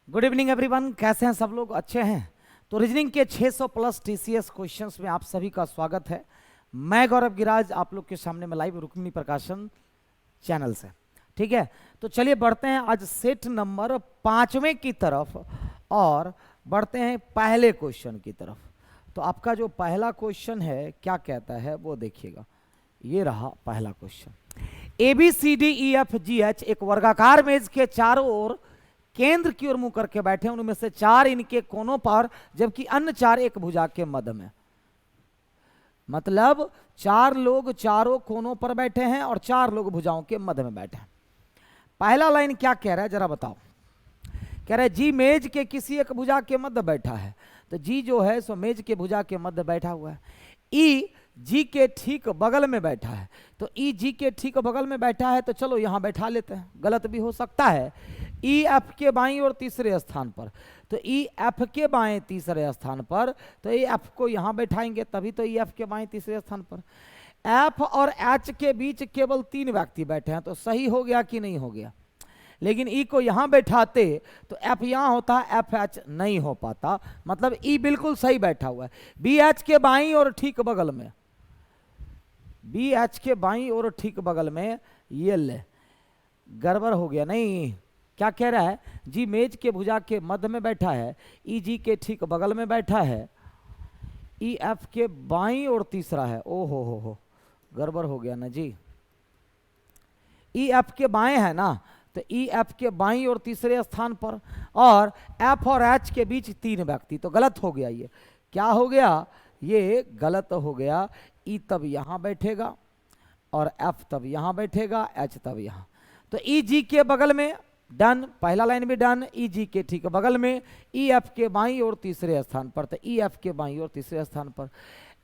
Good evening everyone, कैसे हैं सब लोग? अच्छे हैं? तो रीजनिंग के 600 प्लस टीसीएस क्वेश्चंस में आप सभी का स्वागत है। मैं गौरव गिराज आप लोग के सामने में लाइव रुक्मिणी प्रकाशन चैनल से। ठीक है, तो चलिए बढ़ते हैं आज सेट नंबर 5वें की तरफ और बढ़ते हैं पहले क्वेश्चन की तरफ। तो आपका जो पहला क्वेश्चन है क्या कहता है वो देखिएगा। ये रहा पहला क्वेश्चन। ABCDEFGH एक वर्गाकार मेज के चारों ओर केंद्र की ओर मुंह करके बैठे, उनमें से 4 इनके कोनों पर जबकि अन्य 4 एक भुजा के मध्य में। मतलब 4 लोग चारों कोनों पर बैठे हैं और 4 लोग भुजाओं के मध्य में बैठे हैं। पहला लाइन क्या कह रहा है जरा बताओ। कह रहा है जी मेज के किसी एक भुजा के मध्य बैठा है। तो जी जो है सो मेज के भुजा के मध्य बैठा हुआ है। ई जी के ठीक बगल में बैठा है। तो ई जी के ठीक बगल में बैठा है तो चलो यहां बैठा लेते हैं, गलत भी हो सकता है। ई एफ के बाईं और तीसरे स्थान पर, तो ई एफ के बाएं तीसरे स्थान पर, तो ई एफ को यहां बैठाएंगे तभी तो ई एफ के बाएं तीसरे स्थान पर। एफ और एच के बीच केवल 3 व्यक्ति बैठे हैं, तो सही हो गया कि नहीं हो गया? लेकिन ई को यहां बैठाते तो एफ यहां होता, एफ एच नहीं हो पाता, मतलब ई बिल्कुल सही बैठा हुआ है। बी एच के बाईं और ठीक बगल में, बी एच के बाईं और ठीक बगल में, ये ले गड़बड़ हो गया। नहीं, क्या कह रहा है? जी मेज के भुजा के मध्य में बैठा है, ई जी के ठीक बगल में बैठा है, ई एफ के बाईं और तीसरा है। ओ हो, गड़बड़ हो गया ना जी। ई एफ के बाएं है ना, तो ई एफ के बाईं और तीसरे स्थान पर, और एफ और एच के बीच 3 व्यक्ति, तो गलत हो गया। ये क्या हो गया? ये गलत हो गया। ई तब यहां बैठेगा और एफ तब यहां बैठेगा, एच तब यहां। तो ई जी के बगल में डन, पहला लाइन भी डन। ई जी के ठीक बगल में, ई एफ के बाईं और तीसरे स्थान पर, तो ई एफ के बाईं और तीसरे स्थान पर।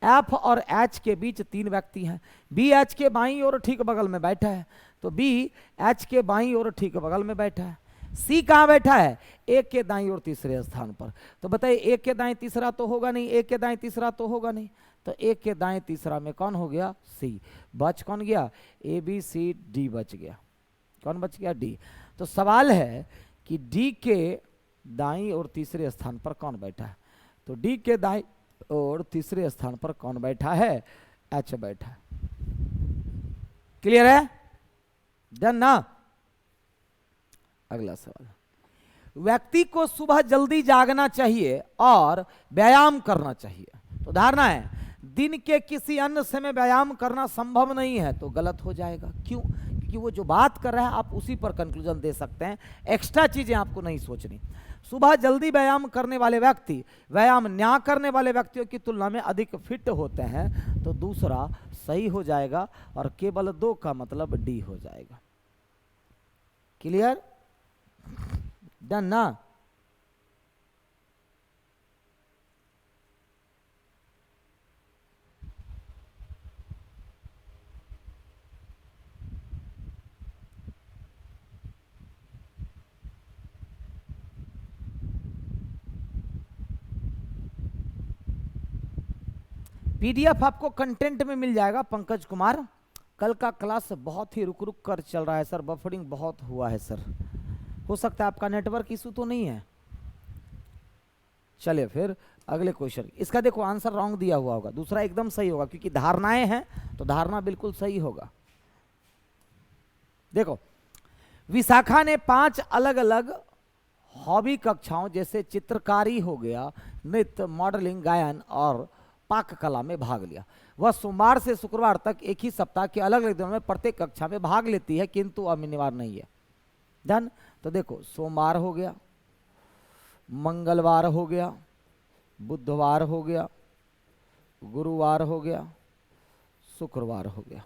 एफ और एच के बीच 3 व्यक्ति हैं। बी एच के बाईं और ठीक बगल में बैठा है, तो बी एच के बाईं और ठीक बगल में बैठा है। सी कहाँ बैठा है? एक के दाईं और तीसरे स्थान पर। तो बताइए एक के दाईं तीसरा तो होगा नहीं, एक के दाईं तीसरा तो होगा नहीं, तो एक के दाएं तीसरा में कौन हो गया? सी। बच कौन गया? ए बी सी डी बच गया। कौन बच गया? डी। तो सवाल है कि डी के दाईं और तीसरे स्थान पर कौन बैठा है? तो डी के दाईं और तीसरे स्थान पर कौन बैठा है? एच बैठा है। क्लियर है? डन ना? अगला सवाल, व्यक्ति को सुबह जल्दी जागना चाहिए और व्यायाम करना चाहिए। तो धारणा है दिन के किसी अन्य समय व्यायाम करना संभव नहीं है, तो गलत हो जाएगा। क्यों? क्योंकि वो जो बात कर रहा है आप उसी पर कंक्लूजन दे सकते हैं, एक्स्ट्रा चीजें आपको नहीं सोचनी। सुबह जल्दी व्यायाम करने वाले व्यक्ति व्यायाम ना करने वाले व्यक्तियों की तुलना में अधिक फिट होते हैं, तो दूसरा सही हो जाएगा और केवल 2 का मतलब डी हो जाएगा। क्लियर? डन ना? पीडीएफ आपको कंटेंट में मिल जाएगा। पंकज कुमार, कल का क्लास बहुत ही रुक रुक कर चल रहा है सर, बफरिंग बहुत हुआ है सर। हो सकता है आपका नेटवर्क इशू तो नहीं है। चलिए फिर अगले क्वेश्चन। इसका देखो आंसर रॉन्ग दिया हुआ होगा, दूसरा एकदम सही होगा क्योंकि धारणाएं हैं तो धारणा बिल्कुल सही होगा। देखो, विशाखा ने 5 अलग अलग हॉबी कक्षाओं जैसे चित्रकारी हो गया, नृत्य, मॉडलिंग, गायन और पाक कला में भाग लिया। वह सोमवार से शुक्रवार तक एक ही सप्ताह के अलग अलग दिनों में प्रत्येक कक्षा में भाग लेती है, किंतु अनिवार्य नहीं है। डन? तो देखो सोमवार हो गया, मंगलवार हो गया, बुधवार हो गया, गुरुवार हो गया, शुक्रवार हो गया।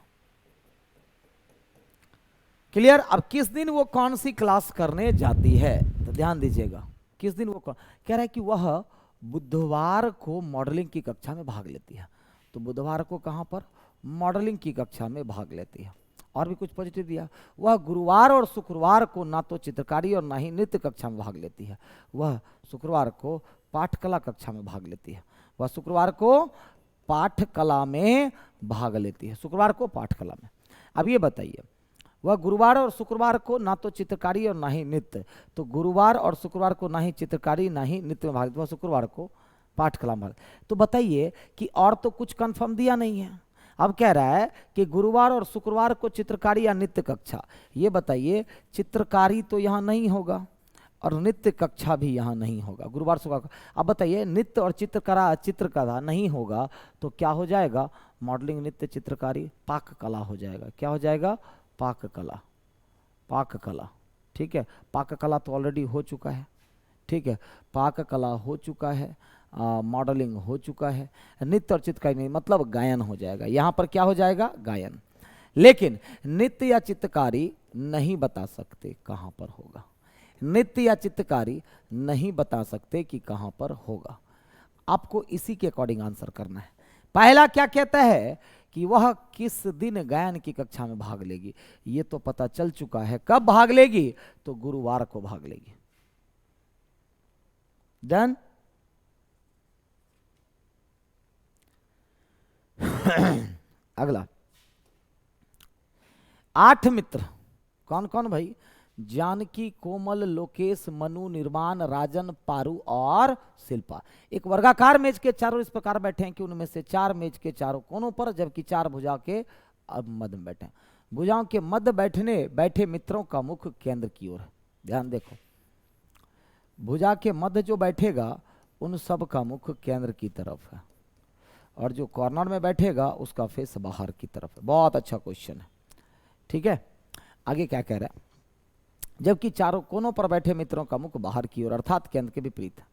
क्लियर? अब किस दिन वो कौन सी क्लास करने जाती है, तो ध्यान दीजिएगा। किस दिन वो कह रहा है कि वह बुधवार को मॉडलिंग की कक्षा में भाग लेती है, तो बुधवार को कहां पर? मॉडलिंग की कक्षा में भाग लेती है। और भी कुछ पॉजिटिव दिया, वह गुरुवार और शुक्रवार को ना तो चित्रकारी और ना ही नृत्य कक्षा में भाग लेती है, वह शुक्रवार को पाठकला कक्षा में भाग लेती है। वह शुक्रवार को पाठकला में भाग लेती है, शुक्रवार को पाठकला में। अब ये बताइए वह गुरुवार और शुक्रवार को ना तो चित्रकारी और ना ही नृत्य, तो गुरुवार और शुक्रवार को ना ही चित्रकारी ना ही नृत्य में भाग, वह शुक्रवार को पाठ कला में भाग। तो बताइए कि और तो कुछ कंफर्म दिया नहीं है। अब कह रहा है कि गुरुवार और शुक्रवार को चित्रकारी या नृत्य कक्षा। ये बताइए चित्रकारी तो यहाँ नहीं होगा और नृत्य कक्षा भी यहाँ नहीं होगा, गुरुवार शुक्रवार। अब बताइए नृत्य और चित्रकला नहीं होगा तो क्या हो जाएगा, मॉडलिंग नृत्य चित्रकारी पाक कला हो जाएगा। क्या हो जाएगा, पाक कला, पाक कला। ठीक है, पाक कला तो ऑलरेडी हो चुका है। ठीक है, पाक कला हो चुका है, मॉडलिंग हो चुका है, नृत्य और चित्रकारी नहीं, मतलब गायन हो जाएगा। यहाँ पर क्या हो जाएगा, गायन। लेकिन नृत्य या चित्रकारी नहीं बता सकते कहाँ पर होगा, नृत्य या चित्रकारी नहीं बता सकते कि कहाँ पर होगा। आपको इसी के अकॉर्डिंग आंसर करना है। पहला क्या कहता है कि वह किस दिन गायन की कक्षा में भाग लेगी, ये तो पता चल चुका है। कब भाग लेगी, तो गुरुवार को भाग लेगी। डन। अगला 8 मित्र कौन कौन भाई, जानकी, कोमल, लोकेश, मनु, निर्वाण, राजन, पारू और शिल्पा। एक वर्गाकार मेज के चारों इस प्रकार बैठे हैं कि उनमें से 4 मेज के चारों कोनों पर, जबकि 4 भुजा के मध्य में बैठे हैं। भुजाओं के मध्य बैठे मित्रों का मुख केंद्र की ओर है। ध्यान देखो, भुजा के मध्य जो बैठेगा उन सब का मुख केंद्र की तरफ है, और जो कॉर्नर में बैठेगा उसका फेस बाहर की तरफ है। बहुत अच्छा क्वेश्चन है। ठीक है, आगे क्या कह रहा है, जबकि चारों कोनों पर बैठे मित्रों का मुख बाहर की ओर अर्थात केंद्र के विपरीत है।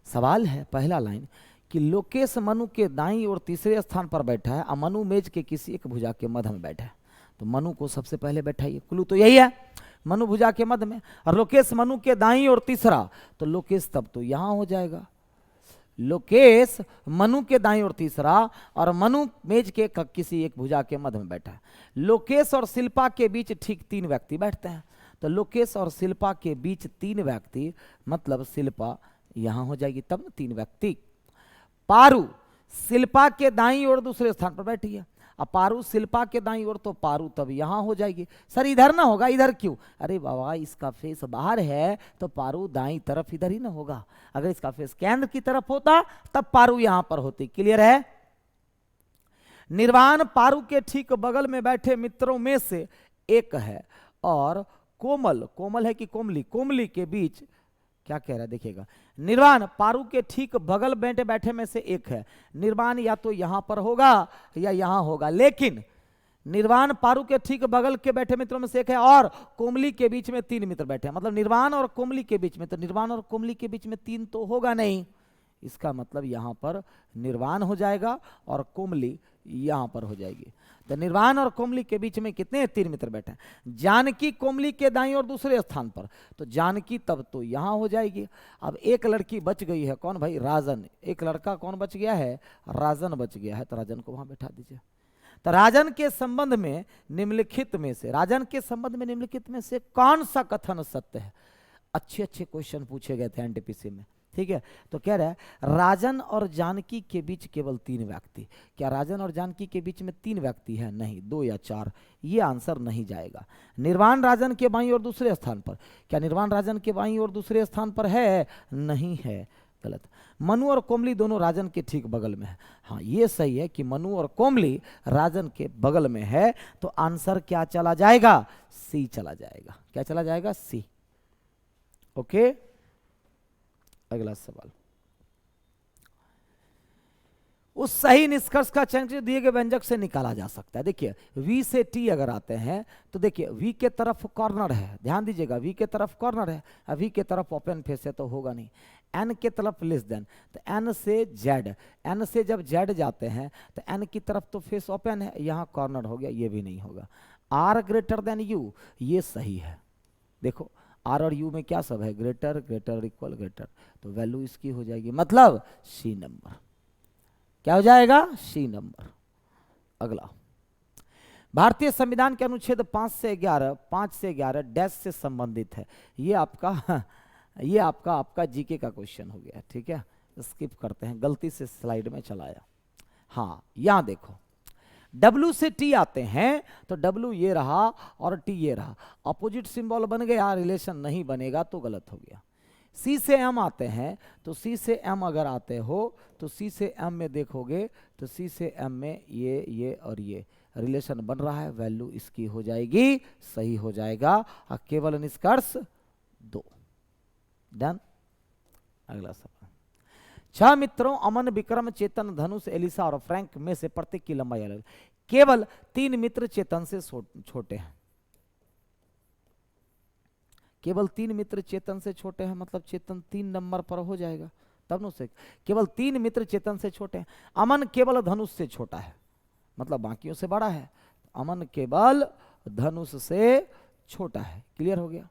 सवाल है पहला लाइन कि लोकेश मनु के दाईं ओर तीसरे स्थान पर बैठा है, और मनु मेज के किसी एक भुजा के मध्य में बैठा है। तो मनु को सबसे पहले बैठाइए, क्लू तो यही है, मनु भुजा के मध्य में, और लोकेश मनु के दाईं ओर तीसरा, तो लोकेश तब तो यहां हो जाएगा। लोकेश मनु के दाईं ओर तीसरा, और मनु मेज के किसी एक भुजा के मध्य में बैठा है। लोकेश और शिल्पा के बीच ठीक 3 व्यक्ति बैठते हैं, तो लोकेश और शिल्पा के बीच 3 व्यक्ति, मतलब शिल्पा यहां हो जाएगी, तब ना 3 व्यक्ति। पारू शिल्पा के दाईं ओर दूसरे स्थान पर बैठी है, अब पारू शिल्पा के दाईं ओर, तो पारू तब यहां हो जाएगी। सर इधर ना होगा, इधर क्यों, अरे बाबा इसका फेस बाहर है तो पारू दाईं तरफ इधर ही ना होगा। अगर इसका फेस केंद्र की तरफ होता तब पारू यहां पर होती। क्लियर है। निर्वाण पारू के ठीक बगल में बैठे मित्रों में से एक है, और कोमल, कोमल है कि कोमली, कोमली के बीच क्या कह रहा है देखिएगा, निर्वाण पारू के ठीक बगल बैठे में से एक है। निर्वाण या तो यहां पर होगा या यहां होगा, लेकिन निर्वाण पारू के ठीक बगल के बैठे मित्रों में से एक है, और कोमली के बीच में 3 मित्र बैठे हैं, मतलब निर्वाण और कोमली के बीच में, तो निर्वाण और कोमली के बीच में 3 तो होगा नहीं। इसका मतलब यहां पर निर्वाण हो जाएगा और कोमली यहां पर हो जाएगी। तो निर्वाण और कोमली के बीच में कितने 3 मित्र बैठे हैं। जानकी कोमली के दाईं और दूसरे स्थान पर, तो जानकी तब तो यहां हो जाएगी। अब एक लड़की बच गई है, कौन भाई, राजन। एक लड़का कौन बच गया है, राजन बच गया है, तो राजन को वहां बैठा दीजिए। तो राजन के संबंध में निम्नलिखित में से, राजन के संबंध में निम्नलिखित में से कौन सा कथन सत्य है। अच्छे अच्छे क्वेश्चन पूछे गए थे एनटीपीसी में। ठीक है, तो कह रहा है राजन और जानकी के बीच केवल 3 व्यक्ति। क्या राजन और जानकी के बीच में 3 व्यक्ति है, नहीं 2 या 4, ये आंसर नहीं जाएगा। निर्वाण राजन के बाईं और दूसरे स्थान पर, क्या निर्वाण राजन के बाईं और दूसरे स्थान पर है, नहीं है, गलत। मनु और कोमली दोनों राजन के ठीक बगल में है, हाँ ये सही है कि मनु और कोमली राजन के बगल में है। तो आंसर क्या चला जाएगा, सी चला जाएगा। क्या चला जाएगा, सी। ओके, अगला सवाल, उस सही निष्कर्ष का चयन दिए गए व्यंजक से निकाला जा सकता है। देखिए V से T अगर आते हैं तो देखिए V के तरफ कॉर्नर है, ध्यान दीजिएगा V के तरफ कॉर्नर है, V के तरफ ओपन फेस है तो होगा नहीं। N के तरफ लेस देन, तो N से Z, N से जब Z जाते हैं तो N की तरफ तो फेस ओपन है, यहाँ कॉर्नर हो गया, ये भी नहीं होगा। R ग्रेटर देन U, ये सही है। देखो R और U में क्या सब है, ग्रेटर, ग्रेटर, इक्वल, ग्रेटर, तो वैल्यू इसकी हो जाएगी, मतलब C नंबर। क्या हो जाएगा, C नंबर। अगला, भारतीय संविधान के अनुच्छेद 5 से 11 डैश से संबंधित है। ये आपका जीके का क्वेश्चन हो गया। ठीक है, स्किप करते हैं, गलती से स्लाइड में चलाया। हाँ यहाँ देखो, W से T आते हैं तो W ये रहा और T ये रहा, अपोजिट सिंबल बन गया, रिलेशन नहीं बनेगा तो गलत हो गया। C से M आते हैं तो C से M अगर आते हो तो C से M में देखोगे तो C से M में ये और ये रिलेशन बन रहा है, वैल्यू इसकी हो जाएगी, सही हो जाएगा। केवल निष्कर्ष 2। डन। अगला सवाल। 6 मित्रों अमन, विक्रम, चेतन, धनुष, एलिसा और फ्रैंक में से प्रत्येक की लंबाई अलग, केवल 3 मित्र चेतन से छोटे हैं। केवल 3 मित्र चेतन से छोटे हैं, मतलब चेतन 3 नंबर पर हो जाएगा तब न से। केवल 3 मित्र चेतन से छोटे हैं। अमन केवल धनुष से छोटा है, मतलब बाकियों से बड़ा है। अमन केवल धनुष से छोटा है, क्लियर हो गया।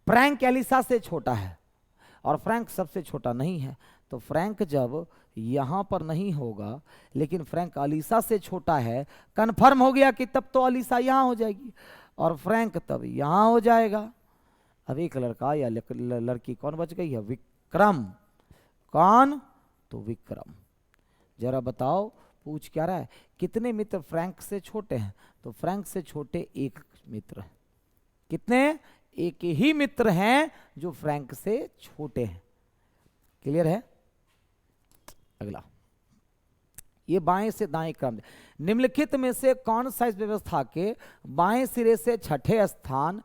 फ्रैंक एलिसा से छोटा है और फ्रैंक सबसे छोटा नहीं है, तो फ्रैंक जब यहां पर नहीं होगा लेकिन फ्रैंक अलीसा से छोटा है, कंफर्म हो गया कि तब तो अलीसा यहां हो जाएगी और फ्रैंक तब यहां हो जाएगा। अब एक लड़का या लड़की कौन बच गई है? विक्रम। कौन? तो विक्रम। जरा बताओ पूछ क्या रहा है, कितने मित्र फ्रैंक से छोटे हैं? तो फ्रैंक से छोटे एक मित्र हैं। कितने? एक ही मित्र हैं जो फ्रैंक से छोटे हैं, क्लियर है। अगला, ये बाएं से दाएं क्रम। निम्नलिखित में से कौन सा इस व्यवस्था के बाएं सिरे से छठे स्थान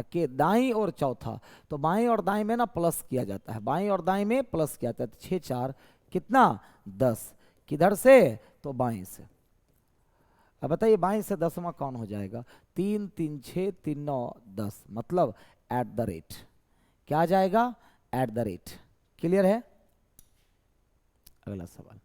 के दाईं और चौथा? तो बाएं और दाएं में ना प्लस किया जाता है, बाएं और दाएं में प्लस किया जाता है। 6 4 कितना? 10। किधर से? तो बाएं से। अब बताइए बाएं से 10वां कौन हो जाएगा? 3 3 6 3 9 10, मतलब एट द रेट। क्या आ जाएगा? At the rate. क्लियर है। अगला सवाल।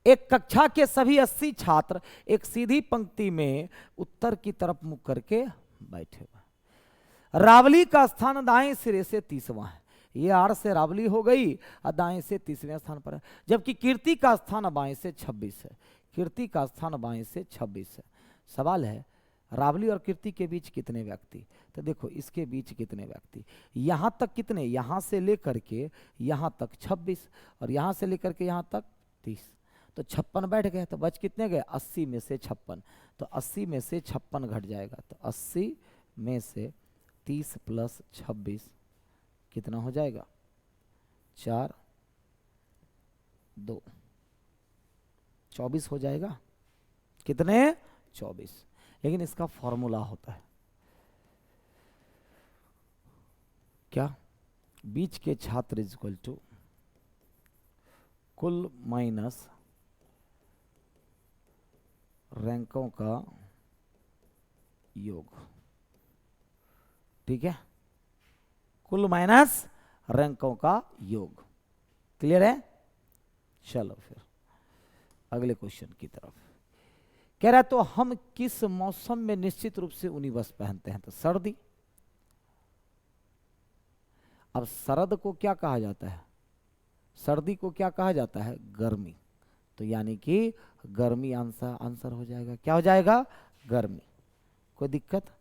एक कक्षा के सभी 80 छात्र एक सीधी पंक्ति में उत्तर की तरफ मुख करके बैठे हुए। रावली का स्थान दाएं सिरे से 30वां है। ये 8 से रावली हो गई और दाएं से 30वें स्थान पर है, जबकि कीर्ति का स्थान बाएं से 26 है। कीर्ति का स्थान बाएं से 26 है। सवाल है रावली और कीर्ति के बीच कितने व्यक्ति? तो देखो इसके बीच कितने व्यक्ति, यहां तक कितने, यहां से लेकर के यहां तक 26 और यहां से लेकर के यहां तक 30, तो 56 बैठ गए। तो बच कितने गए? 80 में से 56। तो 80 में से 56 घट जाएगा, तो 80 में से 30 प्लस 26 कितना हो जाएगा? 4 2 24 हो जाएगा। कितने? 24। लेकिन इसका फॉर्मूला होता है क्या? बीच के छात्र इक्वल टू कुल माइनस रैंकों का योग। ठीक है, कुल माइनस रैंकों का योग। क्लियर है। चलो फिर अगले क्वेश्चन की तरफ। कह रहा है तो हम किस मौसम में निश्चित रूप से ऊनी वस्त्र पहनते हैं? तो सर्दी। अब शरद को क्या कहा जाता है? सर्दी को क्या कहा जाता है? गर्मी। तो यानी कि गर्मी आंसर हो जाएगा। क्या हो जाएगा? गर्मी। कोई दिक्कत?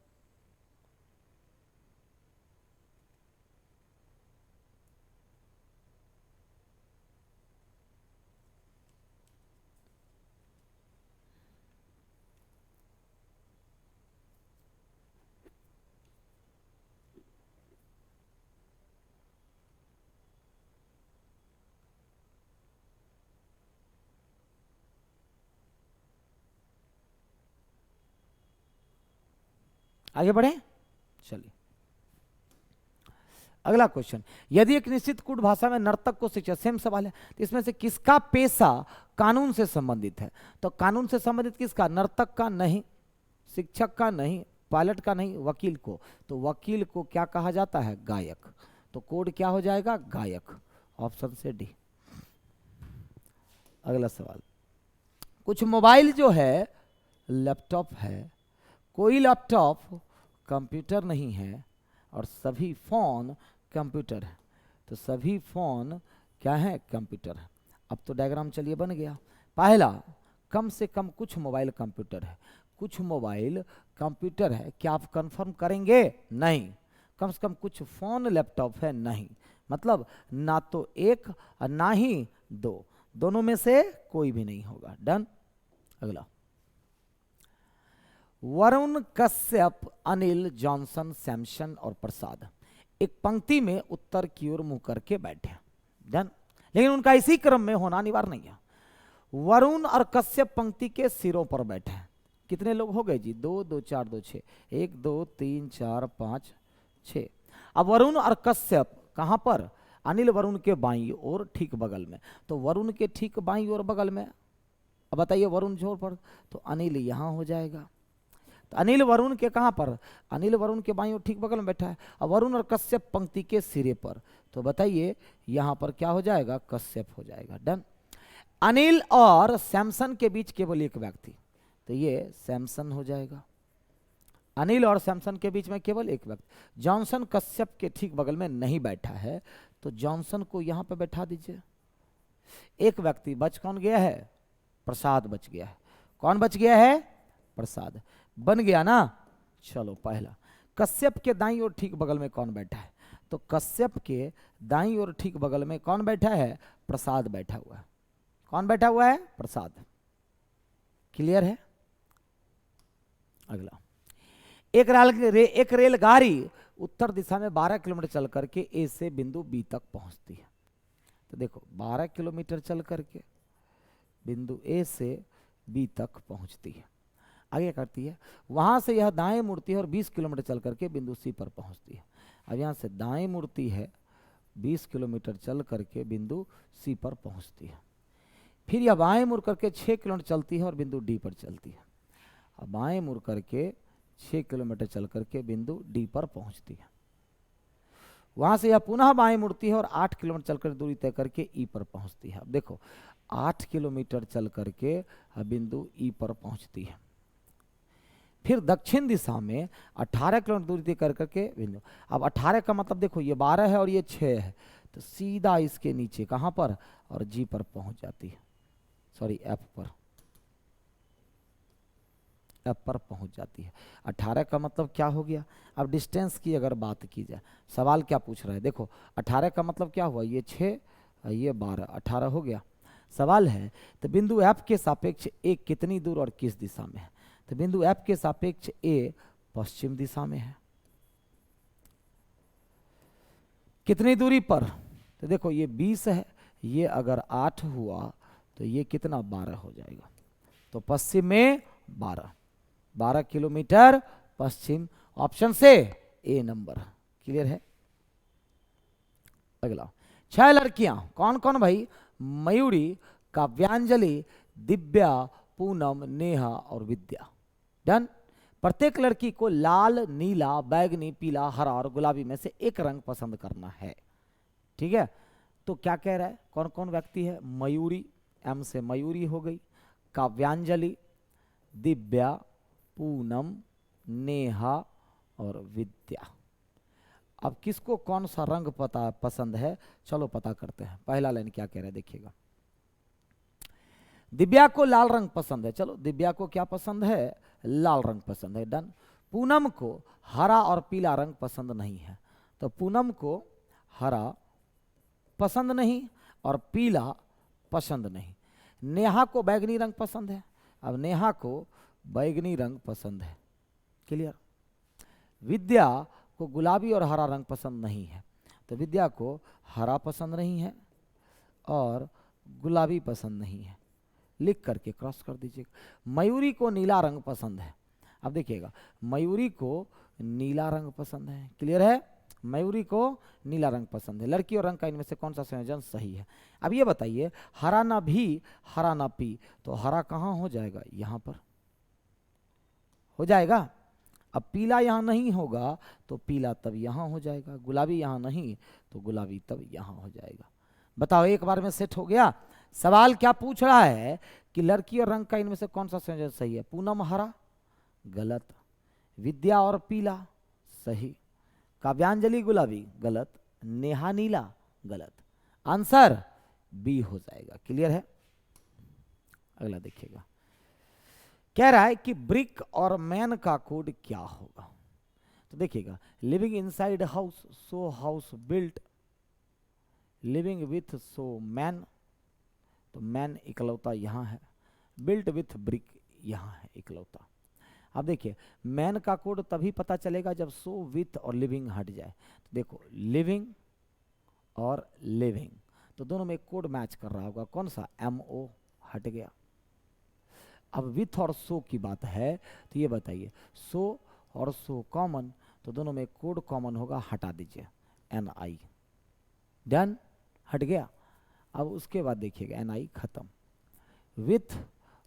आगे बढ़े। चलिए अगला क्वेश्चन। यदि एक निश्चित कूट भाषा में नर्तक को शिक्षा, सेम सवाल है, तो इसमें से किसका पेशा कानून से संबंधित है? तो कानून से संबंधित किसका? नर्तक का नहीं, शिक्षक का नहीं, पायलट का नहीं, वकील को। तो वकील को क्या कहा जाता है? गायक। तो कोड क्या हो जाएगा? गायक। ऑप्शन से डी। अगला सवाल। कुछ मोबाइल जो है लैपटॉप है, कोई लैपटॉप कंप्यूटर नहीं है और सभी फोन कंप्यूटर है। तो सभी फोन क्या है? कंप्यूटर है। अब तो डायग्राम चलिए बन गया। पहला, कम से कम कुछ मोबाइल कंप्यूटर है, कुछ मोबाइल कंप्यूटर है। क्या आप कंफर्म करेंगे? नहीं। कम से कम कुछ फोन लैपटॉप है, नहीं। मतलब ना तो एक और ना ही दो, दोनों में से कोई भी नहीं होगा। डन। अगला, वरुण, कश्यप, अनिल, जॉनसन, सैमसन और प्रसाद एक पंक्ति में उत्तर की ओर मुंह करके बैठे। डन। लेकिन उनका इसी क्रम में होना अनिवार्य नहीं है। वरुण और कश्यप पंक्ति के सिरों पर बैठे हैं। कितने लोग हो गए जी? 2 2 4 2 6, 1 2 3 4 5 6। अब वरुण और कश्यप कहां पर? अनिल वरुण के बाईं ओर ठीक बगल में। तो वरुण के ठीक बाईं ओर बगल में, अब बताइए वरुण छोर पर, तो अनिल यहां हो जाएगा। तो अनिल वरुण के कहां पर? अनिल वरुण के बाईं ओर ठीक बगल में बैठा है। अब वरुण और कश्यप पंक्ति के सिरे पर, तो बताइए यहां पर क्या हो जाएगा? कश्यप हो जाएगा। डन। अनिल और सैमसन के बीच केवल एक व्यक्ति, तो ये सैमसन हो जाएगा। अनिल और सैमसन के बीच में केवल एक व्यक्ति। जॉनसन कश्यप के ठीक बगल में नहीं बैठा है, तो जॉनसन को यहां पर बैठा दीजिए। एक व्यक्ति बच कौन गया है? प्रसाद बच गया है। कौन बच गया है? प्रसाद। बन गया ना? चलो पहला। कश्यप के दाईं ओर ठीक बगल में कौन बैठा है? तो कश्यप के दाईं ओर ठीक बगल में कौन बैठा है? प्रसाद बैठा हुआ है। कौन बैठा हुआ है? प्रसाद। क्लियर है? अगला। एक रेलगाड़ी उत्तर दिशा में 12 किलोमीटर चल करके ए से बिंदु बी तक पहुंचती है। तो देखो 12 किलोमीटर चल करके बिंदु ए से बी तक पहुंचती है। आगे करती है, वहां से यह दाएं मुड़ती है और 20 किलोमीटर चल करके बिंदु सी पर पहुंचती है। अब यहां से दाएं मुड़ती है, 20 किलोमीटर चल करके बिंदु सी पर पहुंचती है। फिर यह बाएं मुड़ करके 6 किलोमीटर चलती है और बिंदु डी पर चलती है। अब बाएं मुड़ करके 6 किलोमीटर चल करके बिंदु डी पर पहुंचती है। वहां से यह पुनः बाएं मुड़ती है और 8 किलोमीटर चलकर दूरी तय करके ई पर पहुंचती है। अब देखो 8 किलोमीटर चल करके बिंदु ई पर पहुंचती है। फिर दक्षिण दिशा में 18 किलोमीटर दूरी तय कर करके बिंदु, अब 18 का मतलब देखो ये 12 है और ये 6 है, तो सीधा इसके नीचे कहां पर? और जी पर पहुंच जाती है। सॉरी एफ पर, एफ पर पहुंच जाती है। 18 का मतलब क्या हो गया? अब डिस्टेंस की अगर बात की जाए, सवाल क्या पूछ रहा है? देखो 18 का मतलब क्या हुआ? ये 6, ये 12, 18 हो गया। सवाल है तो बिंदु एफ के सापेक्ष ए कितनी दूर और किस दिशा में है? तो बिंदु एफ के सापेक्ष ए पश्चिम दिशा में है। कितनी दूरी पर? तो देखो ये 20 है, ये अगर 8 हुआ तो ये कितना? 12 हो जाएगा। तो पश्चिम में 12 किलोमीटर पश्चिम, ऑप्शन से ए नंबर। क्लियर है? अगला। 6 लड़कियां कौन कौन भाई? मयूरी, काव्यांजलि, दिव्या, पूनम, नेहा और विद्या। डन। प्रत्येक लड़की को लाल, नीला, बैगनी, पीला, हरा और गुलाबी में से एक रंग पसंद करना है। ठीक है? तो क्या कह रहा है? कौन कौन व्यक्ति है? मयूरी, एम से मयूरी हो गई, काव्यांजलि, दिव्या, पूनम, नेहा और विद्या। अब किसको कौन सा रंग पसंद है? चलो पता करते हैं। पहला लाइन क्या कह रहा है देखिएगा। दिव्या को लाल रंग पसंद है। चलो दिव्या को क्या पसंद है? लाल रंग पसंद है। डन। पूनम को हरा और पीला रंग पसंद नहीं है, तो पूनम को हरा पसंद नहीं और पीला पसंद नहीं। नेहा को बैगनी रंग पसंद है। अब नेहा को बैगनी रंग पसंद है। क्लियर? विद्या को गुलाबी और हरा रंग पसंद नहीं है, तो विद्या को हरा पसंद नहीं है और गुलाबी पसंद नहीं है। लिख करके क्रॉस कर दीजिएगा। मयूरी को नीला रंग पसंद है। अब देखिएगा मयूरी को नीला रंग पसंद है। क्लियर है? मयूरी को नीला रंग पसंद है। लड़की और रंग का इनमें से कौन सा संयोजन सही है? अब ये बताइए, हरा ना भी हरा ना पी, तो हरा कहाँ हो जाएगा? यहाँ पर हो जाएगा। अब पीला यहाँ नहीं होगा तो पीला तब यहाँ हो जाएगा, गुलाबी यहाँ नहीं तो गुलाबी तब यहाँ हो जाएगा। बताओ एक बार में सेट हो गया। सवाल क्या पूछ रहा है कि लड़की और रंग का इनमें से कौन सा संयोजन सही है? पूनम हरा, गलत। विद्या और पीला, सही। काव्यांजलि गुलाबी, गलत। नेहा नीला, गलत। आंसर बी हो जाएगा। क्लियर है? अगला देखिएगा। कह रहा है कि ब्रिक और मैन का कोड क्या होगा? तो देखिएगा, living inside house, so house built, living with so man, तो मैन इकलौता यहां है, बिल्ट विथ ब्रिक यहां है इकलौता। अब देखिए मैन का कोड तभी पता चलेगा जब सो विथ और लिविंग हट जाए। तो देखो लिविंग और लिविंग तो दोनों में कोड मैच कर रहा होगा, कौन सा, MO हट गया। अब विथ और सो की बात है तो ये बताइए सो और सो कॉमन, तो दोनों में कोड कॉमन होगा, हटा दीजिए NI, डन, हट गया। अब उसके बाद देखिएगा NI खत्म, विथ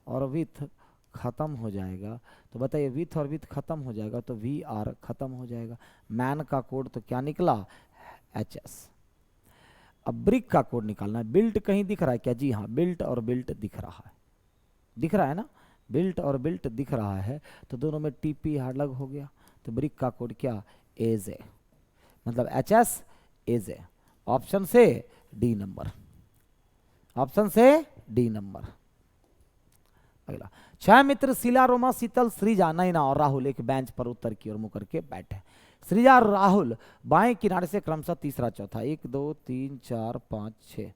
और विथ खत्म हो जाएगा, तो बताइए विथ और विथ खत्म हो जाएगा तो VR खत्म हो जाएगा। मैन का कोड तो क्या निकला, HS। अब ब्रिक का कोड निकालना है। बिल्ट कहीं दिख रहा है क्या, जी हाँ बिल्ट और बिल्ट दिख रहा है, दिख रहा है ना, बिल्ट और बिल्ट दिख रहा है, तो दोनों में TP अलग हो गया। तो ब्रिक का कोड क्या, AJ, मतलब HS AJ। ऑप्शन से D नंबर, ऑप्शन से D नंबर। अगला, छह मित्र शिला, रोमा, शीतल, श्रीजा, नैना और राहुल एक बेंच पर उत्तर की ओर मुंह करके बैठे। श्रीजा और राहुल बाएं किनारे से क्रमशः तीसरा चौथा, 1 2 3 4 5 6,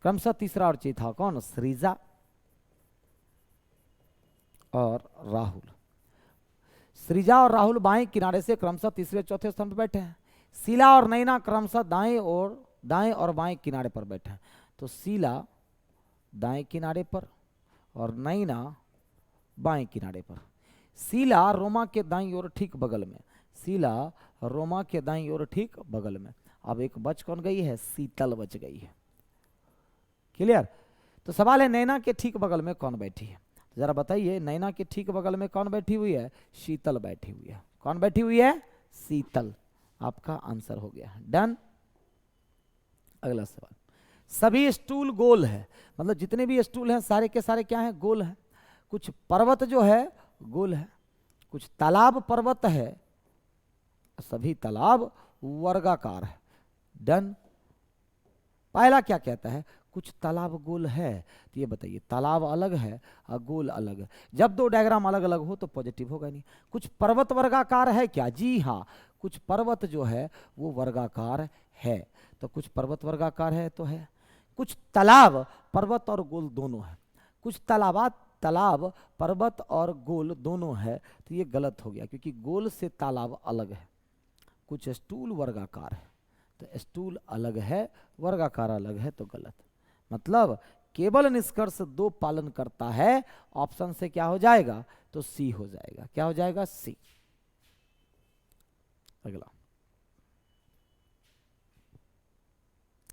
क्रमशः तीसरा और चौथा कौन, श्रीजा और राहुल। श्रीजा और राहुल बाएं किनारे से क्रमशः तीसरे चौथे स्थान पर बैठे हैं। शीला और नैना क्रमशः दाएं और बाएं किनारे पर बैठे हैं। तो शीला दाएं किनारे पर और नैना बाएं किनारे पर। शीला रोमा के दाईं ओर ठीक बगल में, शीला रोमा के दाईं ओर ठीक बगल में। अब एक बच कौन गई है, शीतल बच गई है। क्लियर। तो सवाल है नैना के ठीक बगल में कौन बैठी है, तो जरा बताइए नैना के ठीक बगल में कौन बैठी हुई है, शीतल बैठी हुई है। कौन बैठी हुई है, शीतल। आपका आंसर हो गया, डन। अगला सवाल, सभी स्टूल गोल है, मतलब जितने भी स्टूल हैं सारे के सारे क्या हैं, गोल हैं। कुछ पर्वत जो है गोल है, कुछ तालाब पर्वत है, सभी तालाब वर्गाकार है, डन। पहला क्या कहता है, कुछ तालाब गोल है, तो ये बताइए तालाब अलग है और गोल अलग है। जब दो डायग्राम अलग अलग हो तो पॉजिटिव होगा नहीं। कुछ पर्वत वर्गाकार है क्या, जी हाँ, कुछ पर्वत जो है वो वर्गाकार है, तो कुछ पर्वत वर्गाकार है तो है। कुछ तालाब पर्वत और गोल दोनों है, कुछ तालाब पर्वत और गोल दोनों है, तो ये गलत हो गया क्योंकि गोल से तालाब अलग है। कुछ स्टूल वर्गाकार है, तो स्टूल अलग है वर्गाकार अलग है, तो गलत। मतलब केवल निष्कर्ष दो पालन करता है, ऑप्शन से क्या हो जाएगा, तो सी हो जाएगा। क्या हो जाएगा, सी। अगला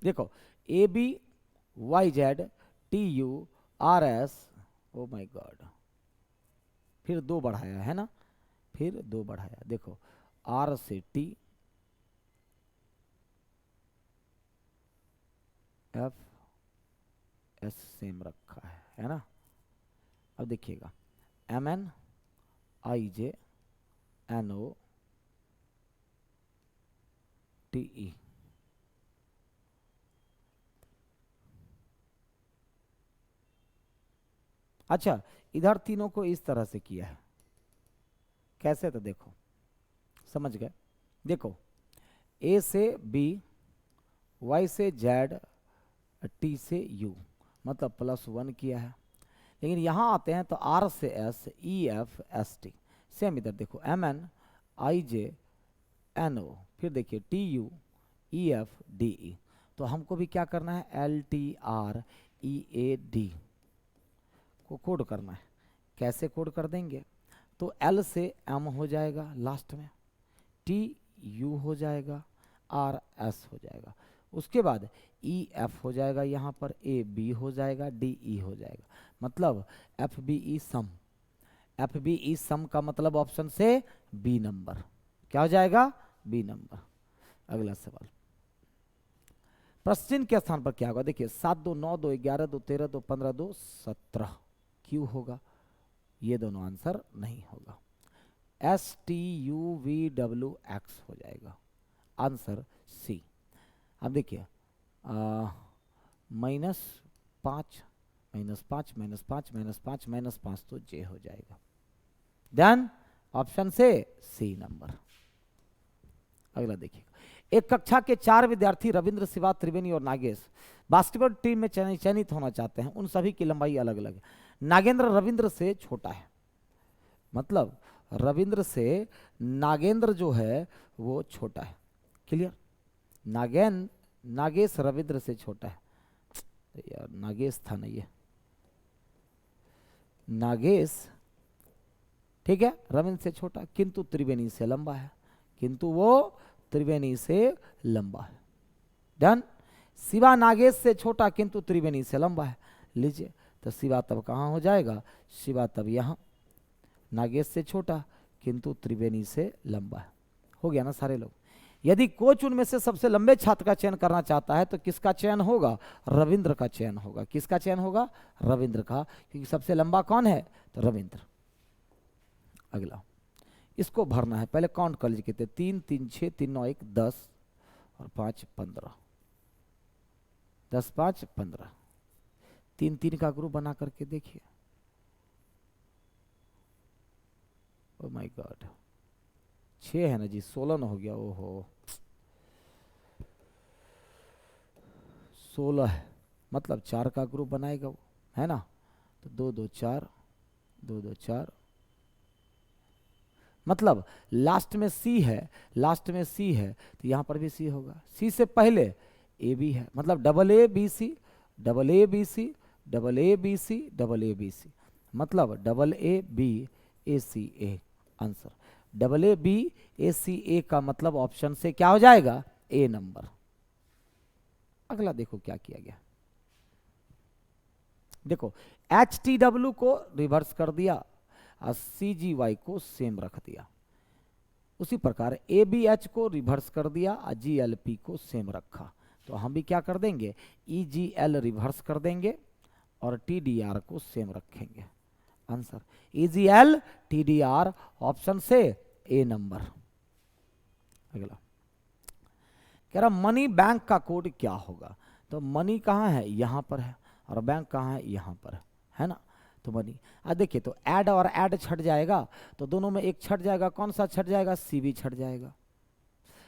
देखो, ABYZ TURS, oh my God, फिर दो बढ़ाया है ना, फिर दो बढ़ाया। देखो R से T, FS सेम रखा है ना। अब देखिएगा MN IJ NO TE, अच्छा इधर तीनों को इस तरह से किया है, कैसे, तो देखो समझ गए। देखो A से B, Y से Z, T से U, मतलब +1 किया है। लेकिन यहाँ आते हैं तो R से S, E F S T, same इधर देखो MN IJ NO, फिर देखिए TU EF DE। तो हमको भी क्या करना है, LTR EAD को कोड करना है। कैसे कोड कर देंगे, तो L से M हो जाएगा लास्ट में, T U हो जाएगा, R S हो जाएगा, उसके बाद E F हो जाएगा, यहाँ पर A B हो जाएगा, D E हो जाएगा, मतलब FBE सम। FBE सम का मतलब ऑप्शन से B नंबर। क्या हो जाएगा, B नंबर। अगला सवाल, प्रश्न के स्थान पर क्या होगा, देखिए 7 2 9 2 11 2 13 2 15 2 17, क्यों होगा, ये दोनों आंसर नहीं होगा। STUVWX हो जाएगा, आंसर सी। अब देखिए -5 -5 -5 -5 तो जे हो जाएगा, डन। ऑप्शन से सी नंबर। अगला देखिए, एक कक्षा के 4 विद्यार्थी रविंद्र, शिवा, त्रिवेणी और नागेश बास्केटबॉल टीम में चयनित होना चाहते हैं। उन सभी की लंबाई अलग अलग है। नागेंद्र रविंद्र से छोटा है, मतलब रविंद्र से नागेंद्र जो है वो छोटा है। क्लियर? नागेश रविंद्र से छोटा है। यार नागेश था नहीं है, नागेश ठीक है रविंद्र से छोटा, किंतु त्रिवेणी से लंबा है, किंतु वो त्रिवेणी से लंबा है। डन। शिवा नागेश से छोटा किंतु त्रिवेणी से लंबा है। लीजिए तो शिवा तब कहाँ हो जाएगा, शिवा तब यहाँ, नागेश से छोटा किंतु त्रिवेणी से लंबा है। हो गया ना सारे लोग। यदि कोच उनमें से सबसे लंबे छात्र का चयन करना चाहता है तो किसका चयन होगा, रविंद्र का चयन होगा। किसका चयन होगा, रविंद्र का, क्योंकि सबसे लंबा कौन है, तो रविंद्र। अगला इसको भरना है, पहले काउंट कर लीजिए कितने, 3 3 6 3 9 1 10 और 5 15, 10 5 15, 3 3 का ग्रुप बना करके देखिए। ओ माय गॉड 6 है ना जी, 16 हो गया। ओहो 16 है, मतलब 4 का ग्रुप बनाएगा वो, है ना। तो 2 2 4 2 2 4, मतलब लास्ट में सी है, लास्ट में सी है तो यहाँ पर भी सी होगा। सी से पहले ए बी है, मतलब double A B C double A B C double A B C double A B C, मतलब double A B A C A. Answer double A B A C A का मतलब ऑप्शन से क्या हो जाएगा, ए number. अगला देखो क्या किया गया, देखो एच टी डब्ल्यू को रिवर्स कर दिया और सी जी वाई को सेम रख दिया। उसी प्रकार ए बी एच को रिवर्स कर दिया और जी एल पी को सेम रखा। तो हम भी क्या कर देंगे, ई जी एल रिवर्स कर देंगे और टी डी आर को सेम रखेंगे। Answer E G L T D R, option से ए नंबर। अगला कह रहा मनी बैंक का कोड क्या होगा, तो मनी कहाँ है, यहाँ पर है, और बैंक कहाँ है, यहाँ पर है ना। तो मनी देखिए, तो ऐड और ऐड छट जाएगा, तो दोनों में एक छट जाएगा, कौन सा छट जाएगा, सी भी छट जाएगा।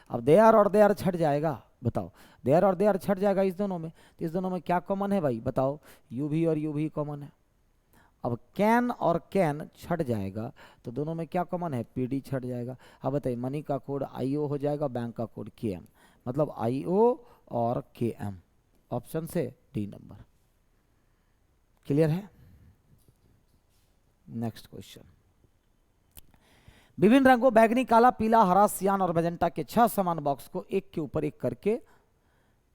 अब देयर और देयर छट जाएगा, बताओ देयर और देयर छट जाएगा इस दोनों में, तो इस दोनों में क्या कॉमन है भाई, बताओ यू भी और यू भी कॉमन है। अब कैन और कैन छट जाएगा, तो दोनों में क्या कॉमन है, पीडी छट जाएगा। अब बताइए मनी का कोड आईओ हो जाएगा, बैंक का कोड केएम, मतलब आईओ और केएम, ऑप्शन से डी नंबर। क्लियर है। नेक्स्ट क्वेश्चन, विभिन्न रंगों बैगनी, काला, पीला, हरा, सियान और मैजेंटा के 6 समान बॉक्स को एक के ऊपर एक करके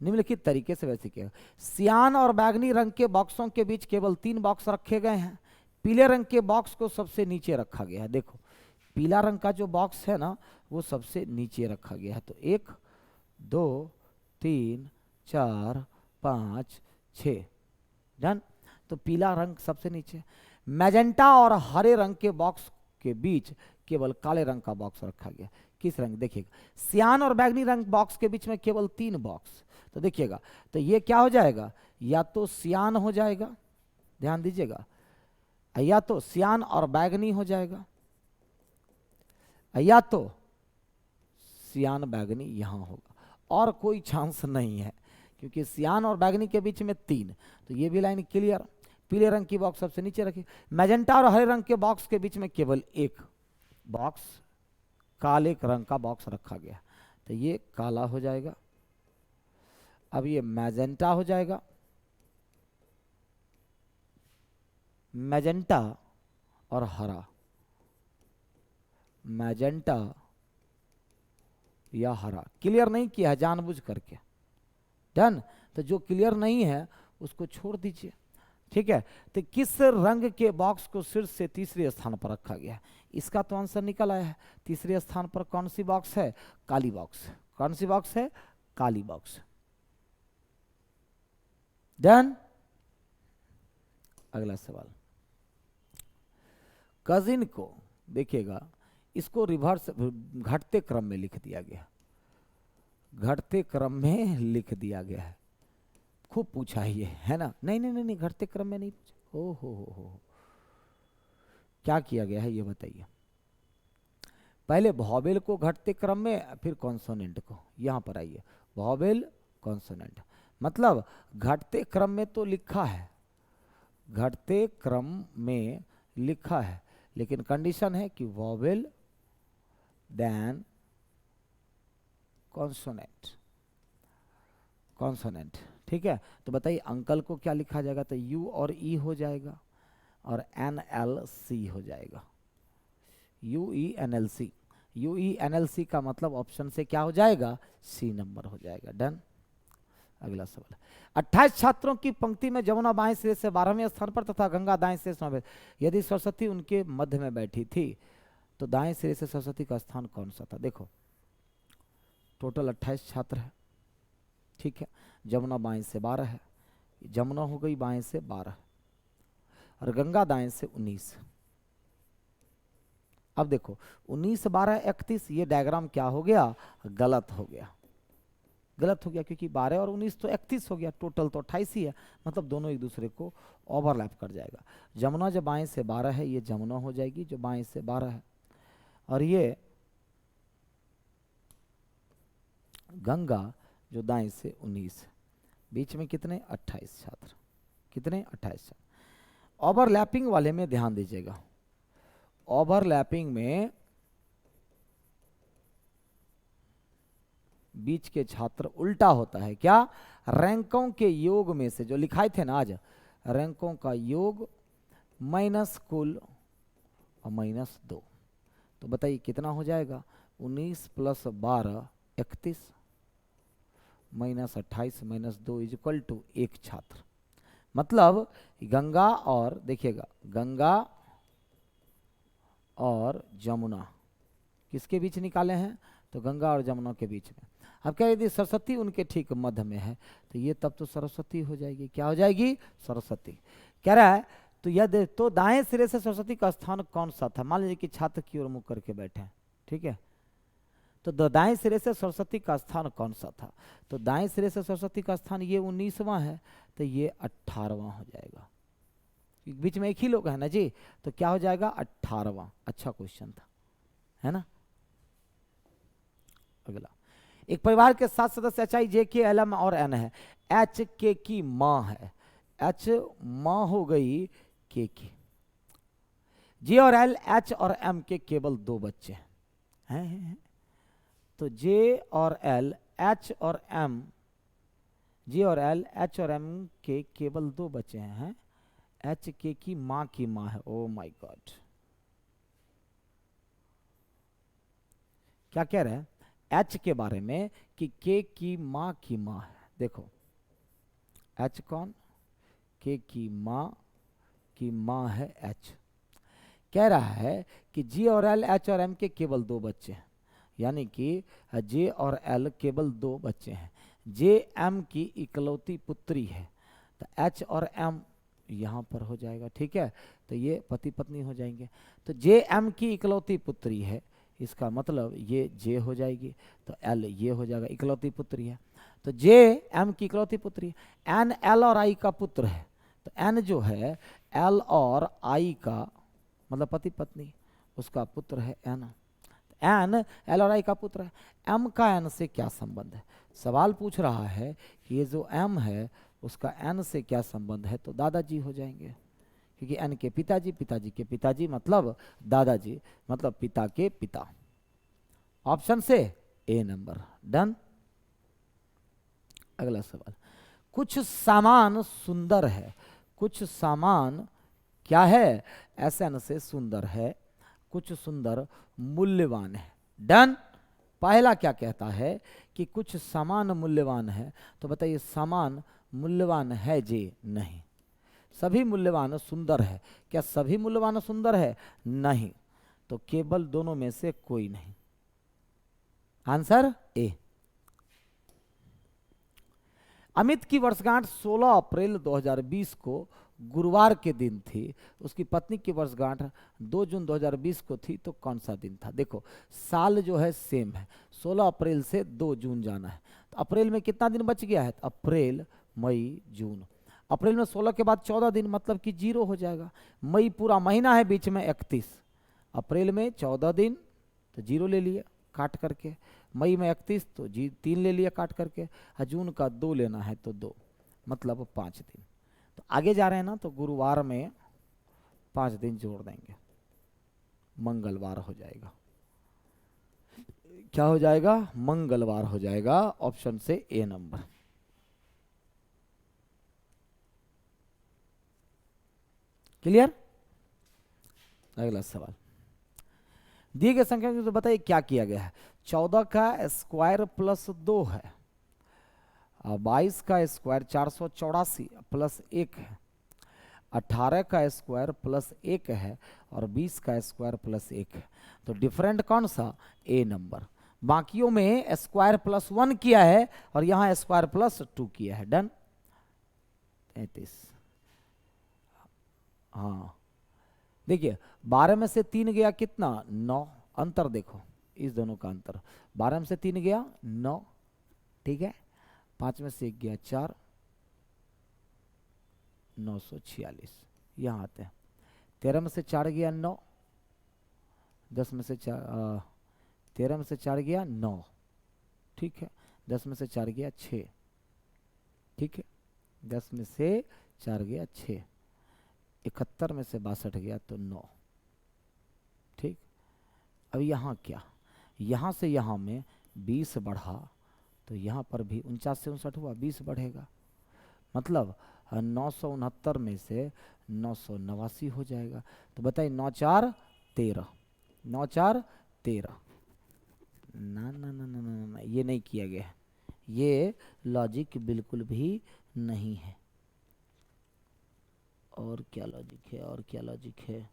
निम्नलिखित तरीके से वैसे किया। सियान और बैगनी रंग के बॉक्सों के बीच केवल 3 बॉक्स रखे गए हैं, पीले रंग के बॉक्स को सबसे नीचे रखा गया है। देखो पीला रंग का जो बॉक्स है ना वो सबसे नीचे रखा गया है, तो 1 2 3 4 5 6 डन। तो पीला रंग सबसे नीचे। मैजेंटा और हरे रंग के बॉक्स के बीच केवल काले रंग का बॉक्स रखा गया। किस रंग, देखिएगा सियान और बैगनी रंग बॉक्स के बीच में केवल 3 बॉक्स, तो देखिएगा तो ये क्या हो जाएगा, या तो सियान हो जाएगा, ध्यान दीजिएगा, या तो सियान और बैगनी हो जाएगा, या तो सियान बैगनी यहां होगा, और कोई चांस नहीं है क्योंकि सियान और बैगनी के बीच में 3। तो ये भी लाइन क्लियर। पीले रंग की बॉक्स सबसे नीचे रखी। मैजेंटा और हरे रंग के बॉक्स के बीच में केवल एक बॉक्स काले रंग का बॉक्स रखा गया, तो ये काला हो जाएगा। अब ये मैजेंटा हो जाएगा, मैजेंटा और हरा, मैजेंटा या हरा। क्लियर नहीं किया है जानबूझ करके, डन। तो जो क्लियर नहीं है उसको छोड़ दीजिए, ठीक है। तो किस रंग के बॉक्स को शीर्ष से तीसरे स्थान पर रखा गया है, इसका तो आंसर निकल आया है। तीसरे स्थान पर कौन सी बॉक्स है, काली बॉक्स। कौन सी बॉक्स है, काली बॉक्स। डन। अगला सवाल, कजिन को देखिएगा, इसको रिवर्स घटते क्रम में लिख दिया गया, घटते क्रम में लिख दिया गया है। खूब पूछा ये है ना, नहीं नहीं नहीं, नहीं घटते क्रम में नहीं पूछा। ओ हो क्या किया गया है ये बताइए। पहले वॉवेल को घटते क्रम में, फिर कॉन्सोनेंट को। यहां पर आइए, वॉवेल कॉन्सोनेंट, मतलब घटते क्रम में तो लिखा है, घटते क्रम में लिखा है, लेकिन कंडीशन है कि वॉवेल देन कॉन्सोनेंट, कॉन्सोनेंट, ठीक है। तो बताइए अंकल को क्या लिखा जाएगा, तो यू और ई हो जाएगा और एन एल सी हो जाएगा, U E N L C. U E N L C का मतलब ऑप्शन से क्या हो जाएगा, सी नंबर हो जाएगा। डन। अगला सवाल, 28 छात्रों की पंक्ति में जमुना बाएं सिरे से 12वें स्थान पर तथा गंगा दाएं सिरे से 9वें। यदि सरस्वती उनके मध्य में बैठी थी तो दाएं सिरे से सरस्वती का स्थान कौन सा था। देखो टोटल 28 छात्र है, ठीक है। जमुना बाएं से 12 है, जमुना हो गई बाएं से 12 और गंगा दाएं से 19। अब देखो 19 12 31, ये डायग्राम क्या हो गया, गलत हो गया, गलत हो गया क्योंकि 12 और 19 तो 31 हो गया, टोटल तो 28 ही है, मतलब दोनों एक दूसरे को ओवरलैप कर जाएगा। जमुना जो बाएं से 12 है ये जमुना हो जाएगी जो बाएं से 12 है, और ये गंगा जो दाएं से 19 है। बीच में कितने 28 छात्र, कितने 28 छात्र। ओवरलैपिंग वाले में ध्यान दीजिएगा, ओवरलैपिंग में बीच के छात्र उल्टा होता है, क्या, रैंकों के योग में से जो लिखाए थे ना आज, रैंकों का योग माइनस कुल और माइनस 2। तो बताइए कितना हो जाएगा, 19 + 12 31 minus 28 minus 2 is equal to 1 छात्र। मतलब गंगा और देखिएगा गंगा और जमुना किसके बीच निकाले हैं, तो गंगा और जमुना के बीच में। अब क्या यदि सरस्वती उनके ठीक मध्य में है तो ये तब तो सरस्वती हो जाएगी, क्या हो जाएगी, सरस्वती। कह रहा है तो यह तो दाएं सिरे से सरस्वती का स्थान कौन सा था। मान लीजिए कि छात्र की ओर मुख करके बैठे हैं, ठीक है, तो दाएं सिरे से सरस्वती का स्थान कौन सा था। तो दाएं सिरे से सरस्वती का स्थान ये 19वां है, तो ये 18वां हो जाएगा, बीच में एक ही लोग है ना जी, तो क्या हो जाएगा 18वां। अच्छा क्वेश्चन था, है ना। अगला, एक परिवार के 7 सदस्य एच आई जे के एल एम और एन है। एच के की माँ है, एच माँ हो गई के की। जे और एल एच और एम के केवल 2 बच्चे हैं। तो जे और एल एच और एम, जे और एल एच और एम के केवल 2 बच्चे हैं। एच के की माँ की माँ है, ओ माय गॉड, क्या कह रहे हैं एच के बारे में कि के की माँ की माँ है। देखो एच कौन, के की माँ है एच। कह रहा है कि जी और एल एच और एम के केवल 2 बच्चे हैं, यानी कि जे और एल केवल 2 बच्चे हैं। जे एम की इकलौती पुत्री है, तो एच और एम यहाँ पर हो जाएगा, ठीक है, तो ये पति पत्नी हो जाएंगे। तो जे एम की इकलौती पुत्री है, इसका मतलब ये जे हो जाएगी, तो एल ये हो जाएगा, इकलौती पुत्री है। तो जे एम की इकलौती पुत्री है। एन एल और आई का पुत्र है, तो एन जो है एल और आई का मतलब पति पत्नी, उसका पुत्र है एन। एन एल और आई का पुत्र है। एम का एन से क्या संबंध है, सवाल पूछ रहा है कि ये जो एम है उसका एन से क्या संबंध है, तो दादाजी हो जाएंगे, क्योंकि एन के पिताजी, पिताजी के पिताजी मतलब दादाजी, मतलब पिता के पिता। ऑप्शन से ए नंबर। डन। अगला सवाल, कुछ सामान सुंदर है, कुछ सामान क्या है, एसएन से सुंदर है, कुछ सुंदर मूल्यवान है। डन। पहला क्या कहता है कि कुछ सामान मूल्यवान है, तो बताइए सामान मूल्यवान है जी, नहीं। सभी मूल्यवान सुंदर है, क्या सभी मूल्यवान सुंदर है, नहीं, तो केवल दोनों में से कोई नहीं। Answer A. अमित की वर्षगांठ 16 अप्रैल 2020 को गुरुवार के दिन थी, उसकी पत्नी की वर्षगांठ 2 जून 2020 को थी, तो कौन सा दिन था। देखो साल जो है सेम है, 16 अप्रैल से 2 जून जाना है, तो अप्रैल में कितना दिन बच गया है, तो अप्रैल मई जून। अप्रैल में 16 के बाद 14 दिन, मतलब कि 0 हो जाएगा। मई पूरा महीना है, बीच में 31, अप्रैल में 14 दिन तो 0 ले लिया काट करके, मई में 31 तो 3 ले लिया काट करके, और जून का 2 लेना है तो 2, मतलब 5 दिन। तो आगे जा रहे हैं ना, तो गुरुवार में 5 दिन जोड़ देंगे, मंगलवार हो जाएगा। क्या हो जाएगा? मंगलवार हो जाएगा। ऑप्शन से ए नंबर। क्लियर? अगला सवाल, दिए गए संख्या तो बताइए क्या किया गया है। 14 का स्क्वायर प्लस 2 है, 22 का स्क्वायर 484 प्लस 1 है, 18 का स्क्वायर प्लस 1 है और 20 का स्क्वायर प्लस 1 है। तो डिफरेंट कौन सा? ए नंबर। बाकियों में स्क्वायर प्लस 1 किया है और यहाँ स्क्वायर प्लस 2 किया है। डन। 33। हाँ देखिए, 12 में से 3 गया कितना? 9। अंतर देखो इस दोनों का अंतर, 12 में से 3 गया 9, ठीक है। 5 में से 1 गया 4, 946। यहाँ आते हैं। 13 में से 4 गया 9, 10 में से 4 13 में से 4 गया 9, ठीक है। 10 में से 4 गया 6, ठीक है। 10 में से 4 गया 6, 71 में से 62 गया तो 9, ठीक। अब यहाँ क्या, यहाँ से यहाँ में 20 बढ़ा तो यहाँ पर भी 49 से 59 हुआ, 20 बढ़ेगा, मतलब 969 में से 989 हो जाएगा। तो बताइए 9 4 13, 9 4 13। ना ना ना ना ना ना, ये नहीं किया गया है, ये लॉजिक बिल्कुल भी नहीं है। और क्या लॉजिक है, और क्या लॉजिक है?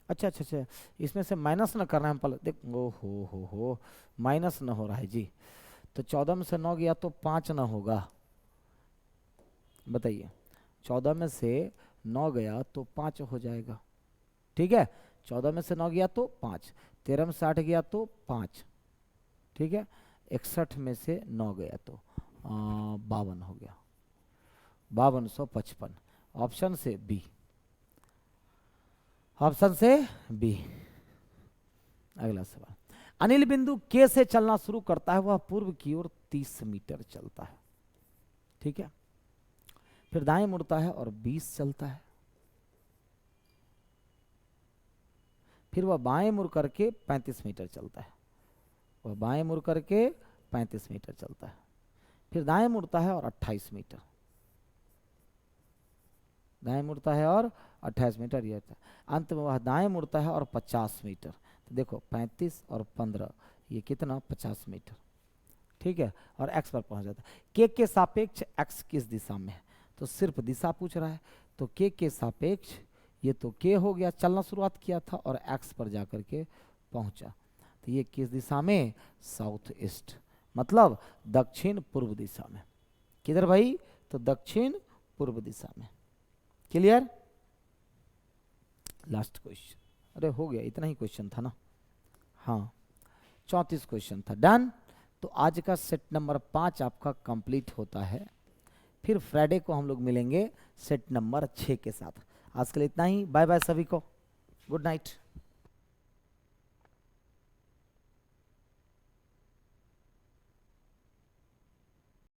अच्छा अच्छा अच्छा, इसमें से माइनस ना करना है पहले। देख, ओ हो, माइनस ना हो रहा है जी। तो 14 में से 9 गया तो 5 ना होगा। बताइए, 14 में से 9 गया तो 5 हो जाएगा, ठीक है। 14 में से 9 गया तो 5, 13 में से 8 गया तो 5, ठीक है। 61 में से 9 गया तो 52 हो गया, 5255। ऑप्शन से बी, ऑप्शन से बी। अगला सवाल, अनिल बिंदु के से चलना शुरू करता है, वह पूर्व की ओर 30 मीटर चलता है, ठीक है। फिर दाएं मुड़ता है और 20 चलता है, फिर वह बाएं मुड़ करके 35 मीटर चलता है, वह बाएं मुड़ करके 35 मीटर चलता है, फिर दाएं मुड़ता है और 28 मीटर, दाएं मुड़ता है और 28 मीटर ये था। अंत में वह दाएं मुड़ता है और 50 मीटर। तो देखो 35 और 15 ये कितना? 50 मीटर, ठीक है। और एक्स पर पहुंच जाता है। के सापेक्ष एक्स किस दिशा में है? तो सिर्फ दिशा पूछ रहा है, तो के सापेक्ष ये तो के हो गया, चलना शुरुआत किया था और एक्स पर जाकर के पहुंचा। तो ये किस दिशा में? साउथ ईस्ट, मतलब दक्षिण पूर्व दिशा में। किधर भाई? तो दक्षिण पूर्व दिशा में। क्लियर? Last question. अरे हो गया, इतना ही क्वेश्चन था ना? हाँ, 34 क्वेश्चन था। डन। तो आज का सेट नंबर 5 आपका कंप्लीट होता है। फिर फ्राइडे को हम लोग मिलेंगे सेट नंबर 6 के साथ। आज के लिए इतना ही। बाय बाय सभी को, गुड नाइट।